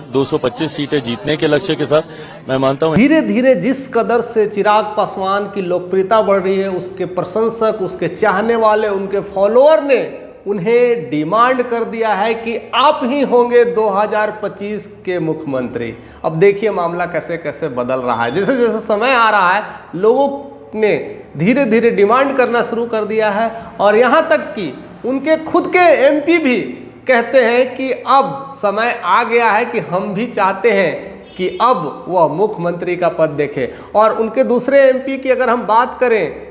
225 सीटें जीतने के लक्ष्य के साथ मैं मानता हूँ धीरे धीरे जिस कदर से चिराग पासवान की लोकप्रियता बढ़ रही है, उसके प्रशंसक, उसके चाहने वाले, उनके फॉलोअर ने उन्हें डिमांड कर दिया है कि आप ही होंगे 2025 के मुख्यमंत्री। अब देखिए मामला कैसे कैसे बदल रहा है। जैसे जैसे समय आ रहा है, लोगों ने धीरे धीरे डिमांड करना शुरू कर दिया है और यहाँ तक कि उनके खुद के एमपी भी कहते हैं कि अब समय आ गया है कि हम भी चाहते हैं कि अब वह मुख्यमंत्री का पद देखे। और उनके दूसरे एमपी की अगर हम बात करें,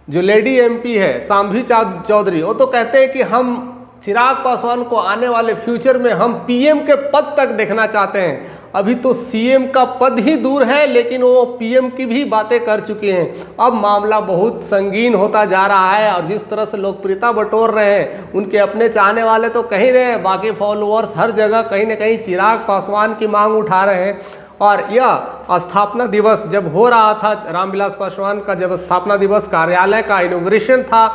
जो लेडी एमपी है शांभवी चौधरी, वो तो कहते हैं कि हम चिराग पासवान को आने वाले फ्यूचर में हम पीएम के पद तक देखना चाहते हैं। अभी तो सीएम का पद ही दूर है, लेकिन वो पीएम की भी बातें कर चुके हैं। अब मामला बहुत संगीन होता जा रहा है और जिस तरह से लोकप्रियता बटोर रहे हैं, उनके अपने चाहने वाले तो कह ही रहे हैं, बाकी फॉलोअर्स हर जगह कहीं ना कहीं चिराग पासवान की मांग उठा रहे हैं। और यह स्थापना दिवस जब हो रहा था, रामविलास पासवान का जब स्थापना दिवस कार्यालय का इनॉग्रेशन था,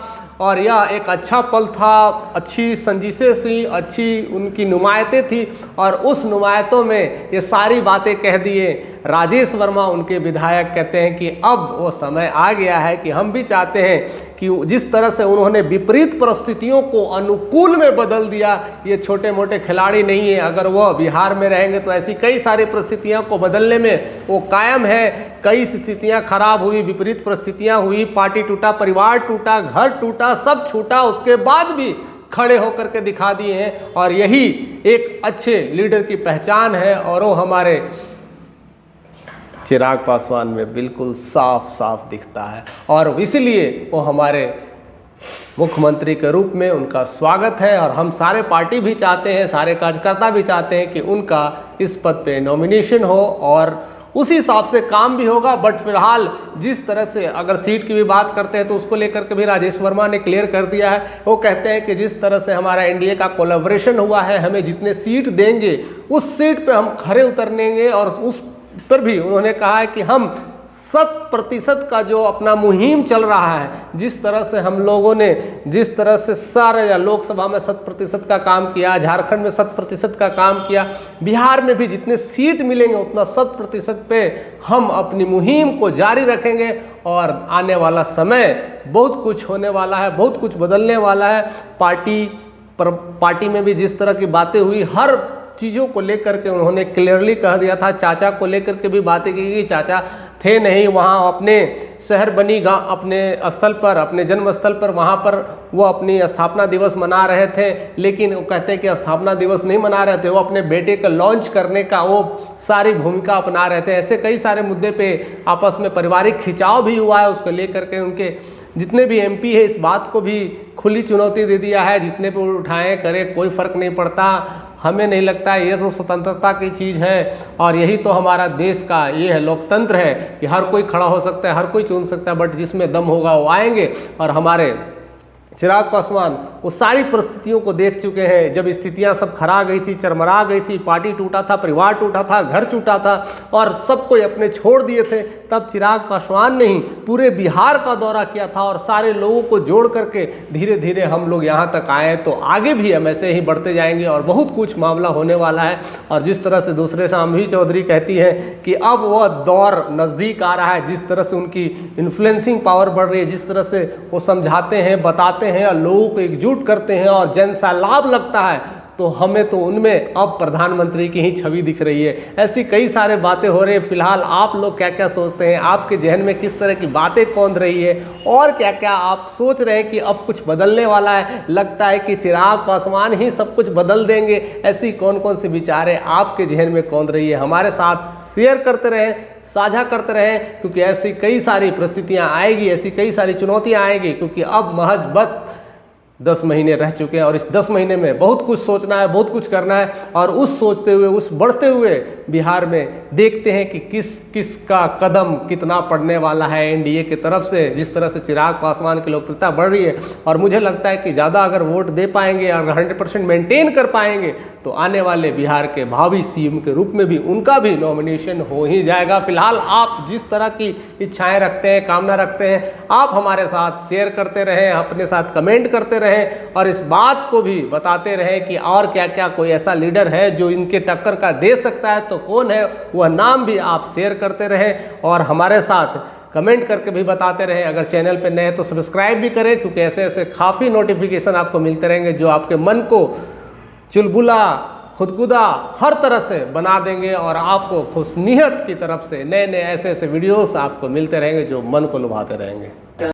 और यह एक अच्छा पल था, अच्छी संजिशें थी, अच्छी उनकी नुमायतें थी और उस नुमायतों में ये सारी बातें कह दिए। राजेश वर्मा उनके विधायक कहते हैं कि अब वो समय आ गया है कि हम भी चाहते हैं कि जिस तरह से उन्होंने विपरीत परिस्थितियों को अनुकूल में बदल दिया, ये छोटे मोटे खिलाड़ी नहीं है। अगर वह बिहार में रहेंगे तो ऐसी कई सारी परिस्थितियों को बदलने में वो कायम है। कई स्थितियां खराब हुई, विपरीत परिस्थितियां हुई, पार्टी टूटा, परिवार टूटा, घर टूटा, सब छूटा, उसके बाद भी खड़े होकर के दिखा दिए हैं। और यही एक अच्छे लीडर की पहचान है और वो हमारे चिराग पासवान में बिल्कुल साफ साफ दिखता है। और इसलिए वो हमारे मुख्यमंत्री के रूप में उनका स्वागत है और हम सारे पार्टी भी चाहते हैं, सारे कार्यकर्ता भी चाहते हैं कि उनका इस पद पे नॉमिनेशन हो और उसी हिसाब से काम भी होगा। बट फिलहाल जिस तरह से अगर सीट की भी बात करते हैं तो उसको लेकर के भी राजेश वर्मा ने क्लियर कर दिया है। वो कहते हैं कि जिस तरह से हमारा एनडीए का कोलैबोरेशन हुआ है, हमें जितने सीट देंगे उस सीट पे हम खरे उतरनेंगे। और उस पर भी उन्होंने कहा है कि हम 100% का जो अपना मुहिम चल रहा है, जिस तरह से हम लोगों ने जिस तरह से सारे लोकसभा में 100% का काम किया, झारखंड में 100% का काम किया, बिहार में भी जितने सीट मिलेंगे उतना 100% पे हम अपनी मुहिम को जारी रखेंगे। और आने वाला समय बहुत कुछ होने वाला है, बहुत कुछ बदलने वाला है। पार्टी में भी जिस तरह की बातें हुई, हर चीज़ों को लेकर के उन्होंने क्लियरली कह दिया था। चाचा को लेकर के भी बातें की गई, चाचा थे नहीं वहाँ, अपने शहर बनी गाँव, अपने स्थल पर, अपने जन्म स्थल पर, वहाँ पर वो अपनी स्थापना दिवस मना रहे थे। लेकिन वो कहते हैं कि स्थापना दिवस नहीं मना रहे थे, वो अपने बेटे को लॉन्च करने का वो सारी भूमिका अपना रहे थे। ऐसे कई सारे मुद्दे पे आपस में पारिवारिक खिंचाव भी हुआ है। उसको लेकर के उनके जितने भी एमपी है इस बात को भी खुली चुनौती दे दिया है, जितने पे उठाएं करें कोई फ़र्क नहीं पड़ता, हमें नहीं लगता है ये तो स्वतंत्रता की चीज़ है और यही तो हमारा देश का ये है, लोकतंत्र है कि हर कोई खड़ा हो सकता है, हर कोई चुन सकता है, बट जिसमें दम होगा वो आएंगे। और हमारे चिराग पासवान वो सारी परिस्थितियों को देख चुके हैं। जब स्थितियां सब खरा गई थी, चरमरा गई थी, पार्टी टूटा था, परिवार टूटा था, घर टूटा था और सबको अपने छोड़ दिए थे, तब चिराग पासवान ने ही पूरे बिहार का दौरा किया था और सारे लोगों को जोड़ करके धीरे धीरे हम लोग यहाँ तक आए। तो आगे भी हम ऐसे ही बढ़ते जाएंगे और बहुत कुछ मामला होने वाला है। और जिस तरह से दूसरे शांभवी चौधरी कहती है कि अब वह दौर नज़दीक आ रहा है, जिस तरह से उनकी इन्फ्लुएंसिंग पावर बढ़ रही है, जिस तरह से वो समझाते हैं, बताते हैं और लोगों को एकजुट करते हैं और जन सा लाभ लगता है, तो हमें तो उनमें अब प्रधानमंत्री की ही छवि दिख रही है। ऐसी कई सारे बातें हो रही है। फिलहाल आप लोग क्या क्या सोचते हैं, आपके जहन में किस तरह की बातें कौंध रही है और क्या क्या आप सोच रहे हैं कि अब कुछ बदलने वाला है, लगता है कि चिराग पासवान ही सब कुछ बदल देंगे, ऐसी कौन कौन सी विचारें आपके जहन में कौंध रही है, हमारे साथ शेयर करते रहें, साझा करते रहें, क्योंकि ऐसी कई सारी परिस्थितियाँ आएगी, ऐसी कई सारी चुनौतियाँ आएगी। क्योंकि अब महज 10 महीने रह चुके हैं और इस 10 महीने में बहुत कुछ सोचना है, बहुत कुछ करना है। और उस सोचते हुए, उस बढ़ते हुए बिहार में देखते हैं कि किस का कदम कितना पड़ने वाला है एनडीए की तरफ से। जिस तरह से चिराग पासवान की लोकप्रियता बढ़ रही है और मुझे लगता है कि ज़्यादा अगर वोट दे पाएंगे और 100% मेंटेन कर पाएंगे तो आने वाले बिहार के भावी सीएम के रूप में भी उनका भी नॉमिनेशन हो ही जाएगा। फिलहाल आप जिस तरह की इच्छाएँ रखते हैं, कामना रखते हैं, आप हमारे साथ शेयर करते रहें, अपने साथ कमेंट करते रहें। रहें और इस बात को भी बताते रहें कि और क्या क्या कोई ऐसा लीडर है जो इनके टक्कर का दे सकता है तो कौन है, वह नाम भी आप शेयर करते रहें और हमारे साथ कमेंट करके भी बताते रहें। अगर चैनल पर नए हैं तो सब्सक्राइब भी करें, क्योंकि ऐसे ऐसे काफ़ी नोटिफिकेशन आपको मिलते रहेंगे जो आपके मन को चुलबुला, खुदकुदा हर तरह से बना देंगे और आपको खुशनियत की तरफ से नए नए ऐसे ऐसे वीडियोस आपको मिलते रहेंगे जो मन को लुभाते रहेंगे।